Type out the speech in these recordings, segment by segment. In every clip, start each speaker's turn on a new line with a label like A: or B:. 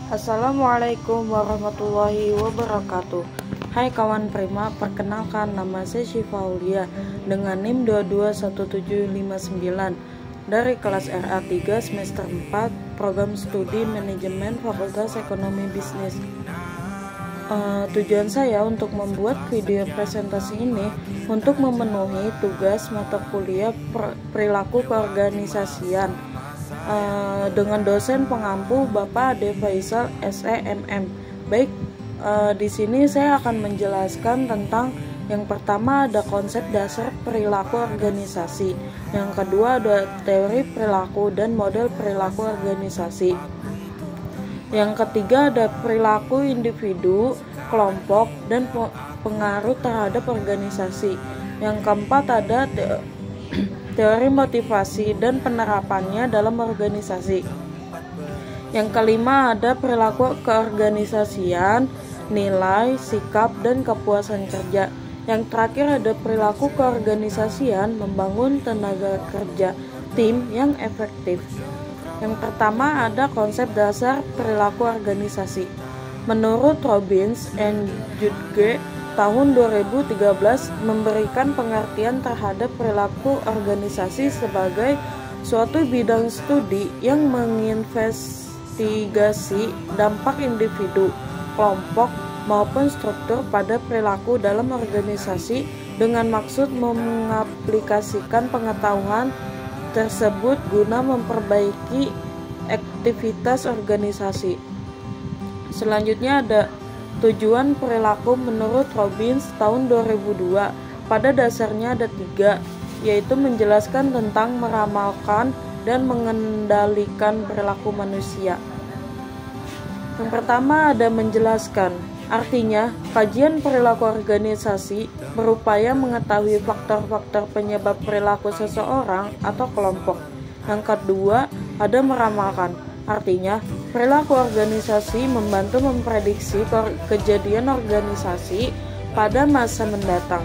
A: Assalamualaikum warahmatullahi wabarakatuh. Hai kawan Prima, perkenalkan nama saya Syifa Aulia dengan NIM 221759 dari kelas RA3 semester 4 program studi manajemen Fakultas Ekonomi Bisnis. Tujuan saya untuk membuat video presentasi ini untuk memenuhi tugas mata kuliah perilaku keorganisasian dengan dosen pengampu Bapak Ade Faisal SEMM. Baik, di sini saya akan menjelaskan tentang yang pertama ada konsep dasar perilaku organisasi, yang kedua ada teori perilaku dan model perilaku organisasi, yang ketiga ada perilaku individu, kelompok, dan pengaruh terhadap organisasi. Yang keempat ada teori motivasi dan penerapannya dalam organisasi. Yang kelima ada perilaku keorganisasian, nilai, sikap, dan kepuasan kerja. Yang terakhir ada perilaku keorganisasian, membangun tenaga kerja tim yang efektif. Yang pertama ada konsep dasar perilaku organisasi. Menurut Robbins and Judge tahun 2013 memberikan pengertian terhadap perilaku organisasi sebagai suatu bidang studi yang menginvestigasi dampak individu, kelompok, maupun struktur pada perilaku dalam organisasi dengan maksud mengaplikasikan pengetahuan tersebut guna memperbaiki aktivitas organisasi. Selanjutnya ada tujuan perilaku menurut Robbins tahun 2002. Pada dasarnya ada 3, yaitu menjelaskan tentang meramalkan dan mengendalikan perilaku manusia. Yang pertama ada menjelaskan, artinya kajian perilaku organisasi berupaya mengetahui faktor-faktor penyebab perilaku seseorang atau kelompok. Yang kedua ada meramalkan, artinya perilaku organisasi membantu memprediksi kejadian organisasi pada masa mendatang.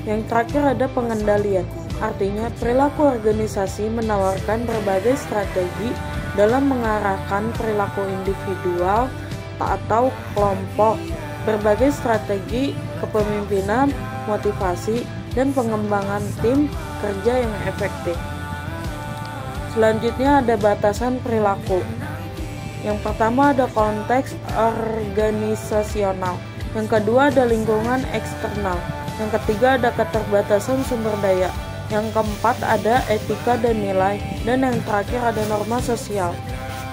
A: Yang terakhir ada pengendalian, artinya perilaku organisasi menawarkan berbagai strategi dalam mengarahkan perilaku individual atau kelompok, berbagai strategi kepemimpinan, motivasi, dan pengembangan tim kerja yang efektif. Selanjutnya ada batasan perilaku. Yang pertama ada konteks organisasional, yang kedua ada lingkungan eksternal, yang ketiga ada keterbatasan sumber daya, yang keempat ada etika dan nilai, dan yang terakhir ada norma sosial.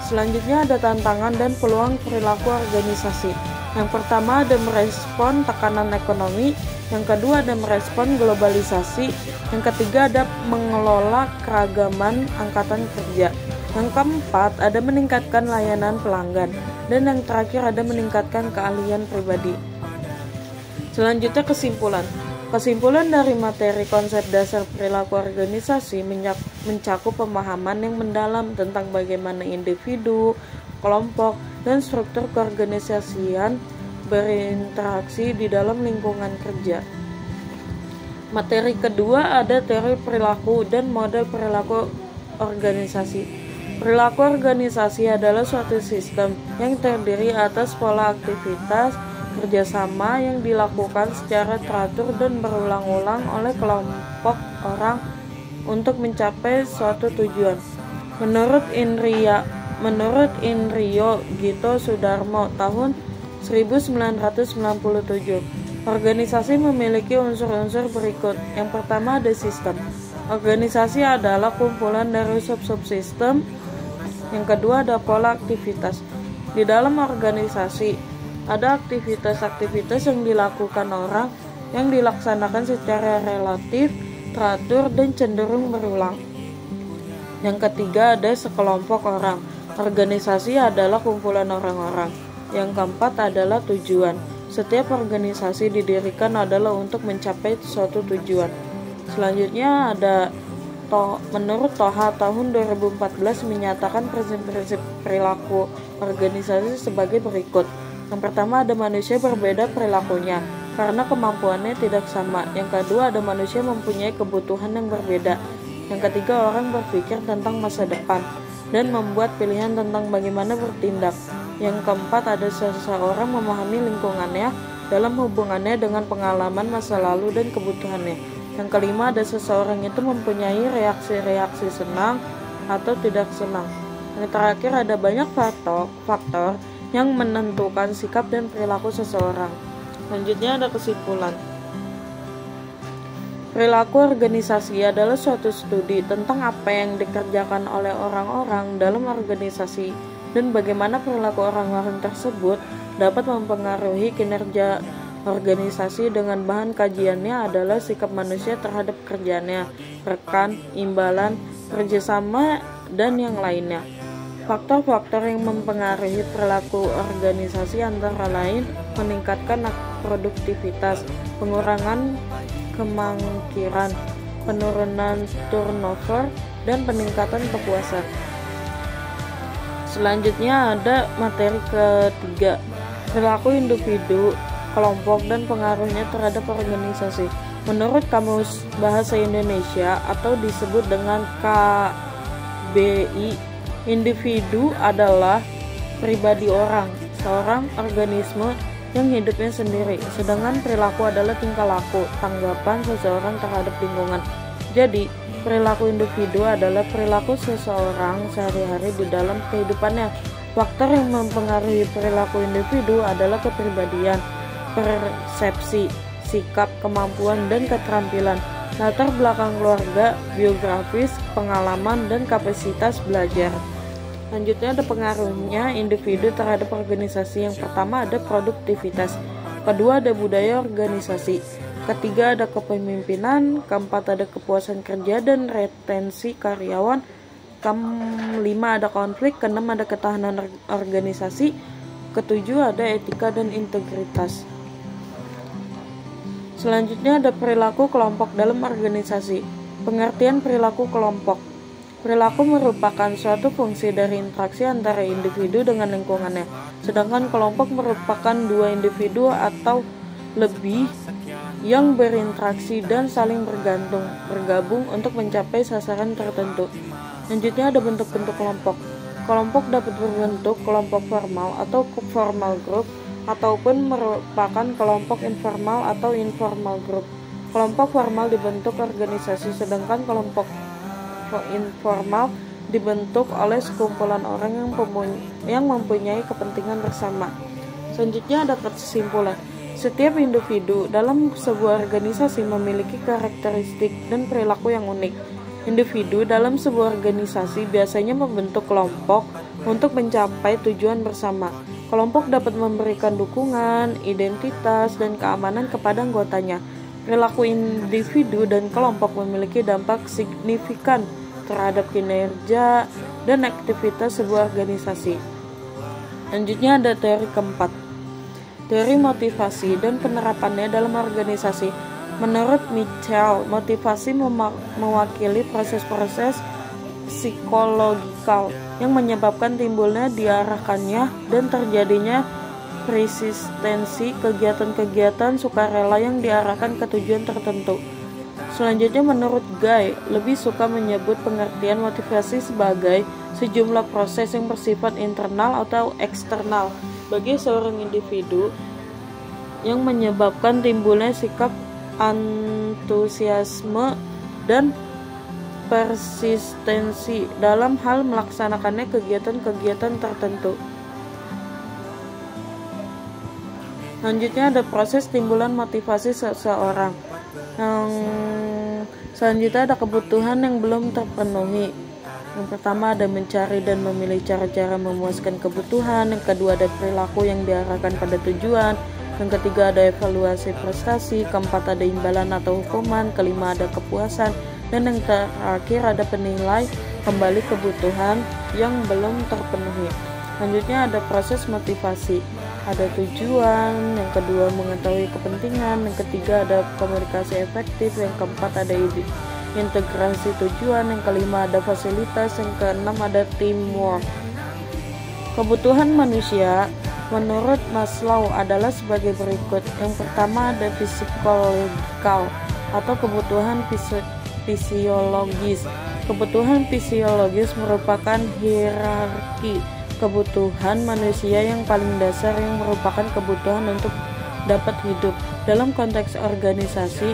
A: Selanjutnya ada tantangan dan peluang perilaku organisasi. Yang pertama ada merespon tekanan ekonomi, yang kedua ada merespon globalisasi, yang ketiga ada mengelola keragaman angkatan kerja, yang keempat ada meningkatkan layanan pelanggan, dan yang terakhir ada meningkatkan keahlian pribadi. Selanjutnya kesimpulan. Kesimpulan dari materi konsep dasar perilaku organisasi mencakup pemahaman yang mendalam tentang bagaimana individu, kelompok, dan struktur keorganisasian berinteraksi di dalam lingkungan kerja. Materi kedua ada teori perilaku dan model perilaku organisasi. Perilaku organisasi adalah suatu sistem yang terdiri atas pola aktivitas kerjasama yang dilakukan secara teratur dan berulang-ulang oleh kelompok orang untuk mencapai suatu tujuan. Menurut Indriyo Gito Sudarmo tahun 1997, organisasi memiliki unsur-unsur berikut. Yang pertama ada sistem. Organisasi adalah kumpulan dari sub-subsistem. Yang kedua ada pola aktivitas. Di dalam organisasi ada aktivitas-aktivitas yang dilakukan orang yang dilaksanakan secara relatif, teratur, dan cenderung berulang. Yang ketiga ada sekelompok orang. Organisasi adalah kumpulan orang-orang. Yang keempat adalah tujuan. Setiap organisasi didirikan adalah untuk mencapai suatu tujuan. Selanjutnya ada menurut Toha tahun 2014 menyatakan prinsip-prinsip perilaku organisasi sebagai berikut. Yang pertama ada manusia berbeda perilakunya karena kemampuannya tidak sama. Yang kedua ada manusia mempunyai kebutuhan yang berbeda. Yang ketiga orang berpikir tentang masa depan. dan membuat pilihan tentang bagaimana bertindak. Yang keempat, ada seseorang memahami lingkungannya dalam hubungannya dengan pengalaman masa lalu dan kebutuhannya. Yang kelima, ada seseorang itu mempunyai reaksi-reaksi senang atau tidak senang. Yang terakhir, ada banyak faktor yang menentukan sikap dan perilaku seseorang. Selanjutnya ada kesimpulan. Perilaku organisasi adalah suatu studi tentang apa yang dikerjakan oleh orang-orang dalam organisasi dan bagaimana perilaku orang-orang tersebut dapat mempengaruhi kinerja organisasi. Dengan bahan kajiannya adalah sikap manusia terhadap kerjaannya, rekan, imbalan, kerjasama, dan yang lainnya. Faktor-faktor yang mempengaruhi perilaku organisasi antara lain meningkatkan produktivitas, pengurangan kemangkiran, penurunan turnover, dan peningkatan kepuasan. Selanjutnya ada materi ketiga, perilaku individu, kelompok, dan pengaruhnya terhadap organisasi. Menurut Kamus Bahasa Indonesia atau disebut dengan KBI, individu adalah pribadi orang, seorang organisme yang hidupnya sendiri, sedangkan perilaku adalah tingkah laku, tanggapan seseorang terhadap lingkungan. Jadi, perilaku individu adalah perilaku seseorang sehari-hari di dalam kehidupannya. Faktor yang mempengaruhi perilaku individu adalah kepribadian, persepsi, sikap, kemampuan, dan keterampilan, latar belakang keluarga, biografis, pengalaman, dan kapasitas belajar. Selanjutnya ada pengaruhnya individu terhadap organisasi. Yang pertama ada produktivitas, kedua ada budaya organisasi, ketiga ada kepemimpinan, keempat ada kepuasan kerja dan retensi karyawan, kelima ada konflik, keenam ada ketahanan organisasi, ketujuh ada etika dan integritas. Selanjutnya ada perilaku kelompok dalam organisasi. Pengertian perilaku kelompok. Perilaku merupakan suatu fungsi dari interaksi antara individu dengan lingkungannya, sedangkan kelompok merupakan dua individu atau lebih yang berinteraksi dan saling bergabung untuk mencapai sasaran tertentu. Selanjutnya ada bentuk-bentuk kelompok. Kelompok dapat berbentuk kelompok formal atau formal group, ataupun merupakan kelompok informal atau informal group. Kelompok formal dibentuk organisasi, sedangkan kelompok informal dibentuk oleh sekumpulan orang yang mempunyai kepentingan bersama. Selanjutnya ada kesimpulan. Setiap individu dalam sebuah organisasi memiliki karakteristik dan perilaku yang unik. Individu dalam sebuah organisasi biasanya membentuk kelompok untuk mencapai tujuan bersama. Kelompok dapat memberikan dukungan, identitas, dan keamanan kepada anggotanya. Perilaku individu dan kelompok memiliki dampak signifikan terhadap kinerja dan aktivitas sebuah organisasi. Selanjutnya ada teori keempat, teori motivasi dan penerapannya dalam organisasi. Menurut Mitchell, motivasi mewakili proses-proses psikologikal yang menyebabkan timbulnya, diarahkannya, dan terjadinya persistensi kegiatan-kegiatan sukarela yang diarahkan ke tujuan tertentu. Selanjutnya, menurut Guy, lebih suka menyebut pengertian motivasi sebagai sejumlah proses yang bersifat internal atau eksternal bagi seorang individu yang menyebabkan timbulnya sikap antusiasme dan persistensi dalam hal melaksanakannya kegiatan-kegiatan tertentu. Selanjutnya ada proses timbulan motivasi seseorang. Yang selanjutnya ada kebutuhan yang belum terpenuhi. Yang pertama ada mencari dan memilih cara-cara memuaskan kebutuhan. Yang kedua ada perilaku yang diarahkan pada tujuan. Yang ketiga ada evaluasi prestasi. Keempat ada imbalan atau hukuman. Kelima ada kepuasan. Dan yang terakhir ada penilai kembali kebutuhan yang belum terpenuhi. Selanjutnya ada proses motivasi, ada tujuan, yang kedua mengetahui kepentingan, yang ketiga ada komunikasi efektif, yang keempat ada integrasi tujuan, yang kelima ada fasilitas, yang keenam ada teamwork. Kebutuhan manusia menurut Maslow adalah sebagai berikut. Yang pertama ada physiological atau kebutuhan fisiologis. Kebutuhan fisiologis merupakan hierarki kebutuhan manusia yang paling dasar yang merupakan kebutuhan untuk dapat hidup dalam konteks organisasi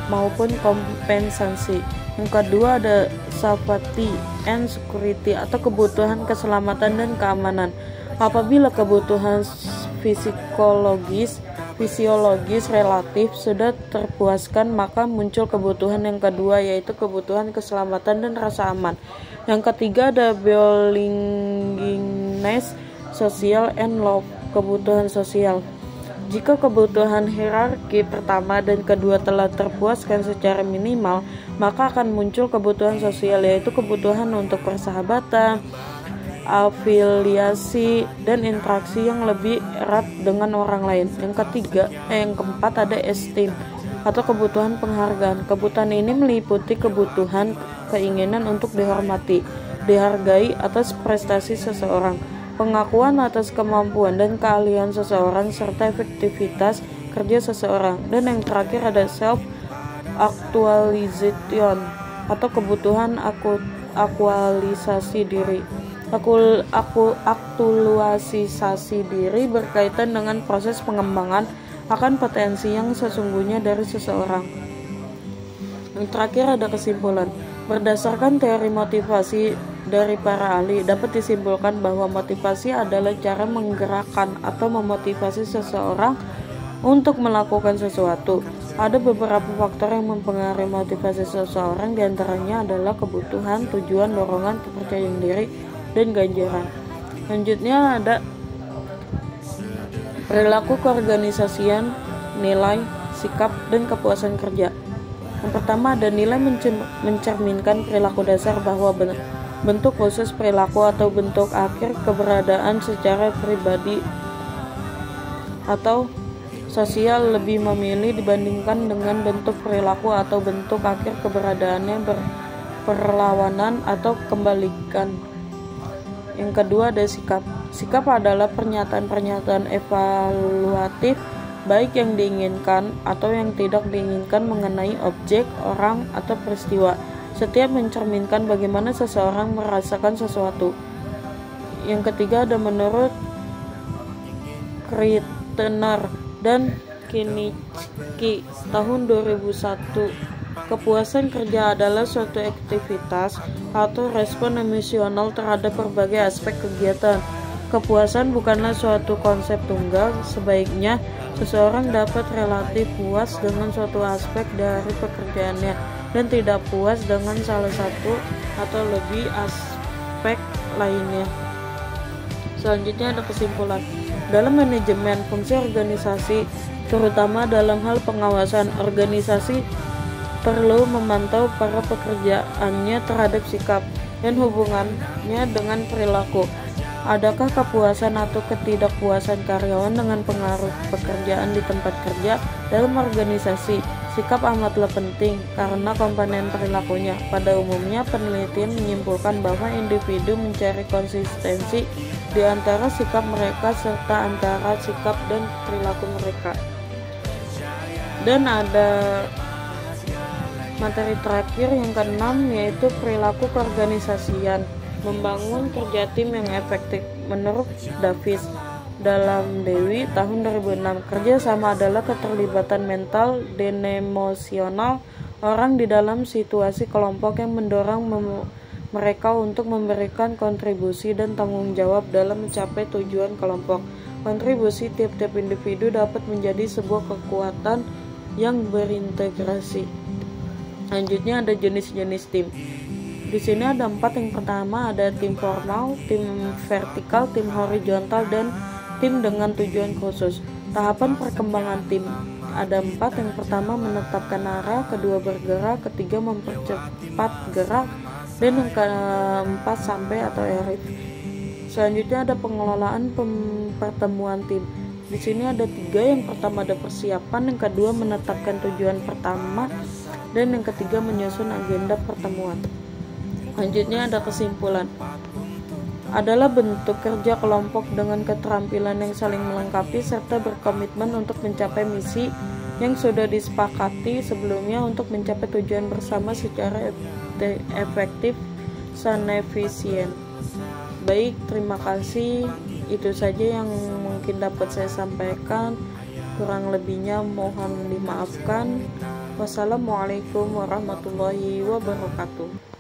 A: maupun kompensasi. Yang kedua ada safety and security atau kebutuhan keselamatan dan keamanan. Apabila kebutuhan fisiologis relatif sudah terpuaskan, maka muncul kebutuhan yang kedua, yaitu kebutuhan keselamatan dan rasa aman. Yang ketiga ada belongingness, social and love, kebutuhan sosial. Jika kebutuhan hierarki pertama dan kedua telah terpuaskan secara minimal, maka akan muncul kebutuhan sosial, yaitu kebutuhan untuk persahabatan, afiliasi, dan interaksi yang lebih erat dengan orang lain. Yang keempat ada esteem atau kebutuhan penghargaan. Kebutuhan ini meliputi kebutuhan keinginan untuk dihormati, dihargai atas prestasi seseorang, pengakuan atas kemampuan dan keahlian seseorang, serta efektivitas kerja seseorang. Dan yang terakhir ada self actualization atau kebutuhan aktualisasi diri. Aktualisasi diri berkaitan dengan proses pengembangan akan potensi yang sesungguhnya dari seseorang. Yang terakhir ada kesimpulan. Berdasarkan teori motivasi dari para ahli, dapat disimpulkan bahwa motivasi adalah cara menggerakkan atau memotivasi seseorang untuk melakukan sesuatu. Ada beberapa faktor yang mempengaruhi motivasi seseorang, diantaranya adalah kebutuhan, tujuan, dorongan, kepercayaan diri, dan ganjaran. Selanjutnya ada perilaku keorganisasian, nilai, sikap, dan kepuasan kerja. Yang pertama ada nilai mencerminkan perilaku dasar bahwa bentuk khusus perilaku atau bentuk akhir keberadaan secara pribadi atau sosial lebih memilih dibandingkan dengan bentuk perilaku atau bentuk akhir keberadaannya berperlawanan atau kebalikan. Yang kedua ada sikap. Sikap adalah pernyataan-pernyataan evaluatif baik yang diinginkan atau yang tidak diinginkan mengenai objek, orang, atau peristiwa. Setiap mencerminkan bagaimana seseorang merasakan sesuatu. Yang ketiga ada menurut Kreitner dan Kinichki tahun 2001, kepuasan kerja adalah suatu aktivitas atau respon emosional terhadap berbagai aspek kegiatan. Kepuasan bukanlah suatu konsep tunggal. Sebaiknya seseorang dapat relatif puas dengan suatu aspek dari pekerjaannya dan tidak puas dengan salah satu atau lebih aspek lainnya. Selanjutnya ada kesimpulan. Dalam manajemen fungsi organisasi, terutama dalam hal pengawasan, organisasi perlu memantau para pekerjaannya terhadap sikap dan hubungannya dengan perilaku. Adakah kepuasan atau ketidakpuasan karyawan dengan pengaruh pekerjaan di tempat kerja dalam organisasi? Sikap amatlah penting karena komponen perilakunya. Pada umumnya, penelitian menyimpulkan bahwa individu mencari konsistensi di antara sikap mereka serta antara sikap dan perilaku mereka. Dan ada materi terakhir yang keenam, yaitu perilaku keorganisasian, membangun kerja tim yang efektif. Menurut Davis dalam Dewi tahun 2006, kerja sama adalah keterlibatan mental dan emosional orang di dalam situasi kelompok yang mendorong mereka untuk memberikan kontribusi dan tanggung jawab dalam mencapai tujuan kelompok. Kontribusi tiap-tiap individu dapat menjadi sebuah kekuatan yang berintegrasi. Selanjutnya ada jenis-jenis tim. Di sini ada 4. Yang pertama ada tim formal, tim vertikal, tim horizontal, dan tim dengan tujuan khusus. Tahapan perkembangan tim ada 4. Yang pertama menetapkan arah, kedua bergerak, ketiga mempercepat gerak, dan yang keempat sampai atau arif. Selanjutnya ada pengelolaan pertemuan tim. Di sini ada 3. Yang pertama ada persiapan, yang kedua menetapkan tujuan pertama, dan yang ketiga menyusun agenda pertemuan. Selanjutnya ada kesimpulan. Adalah bentuk kerja kelompok dengan keterampilan yang saling melengkapi serta berkomitmen untuk mencapai misi yang sudah disepakati sebelumnya untuk mencapai tujuan bersama secara efektif dan efisien. Baik, terima kasih. Itu saja yang mungkin dapat saya sampaikan. Kurang lebihnya mohon dimaafkan. Wassalamualaikum warahmatullahi wabarakatuh.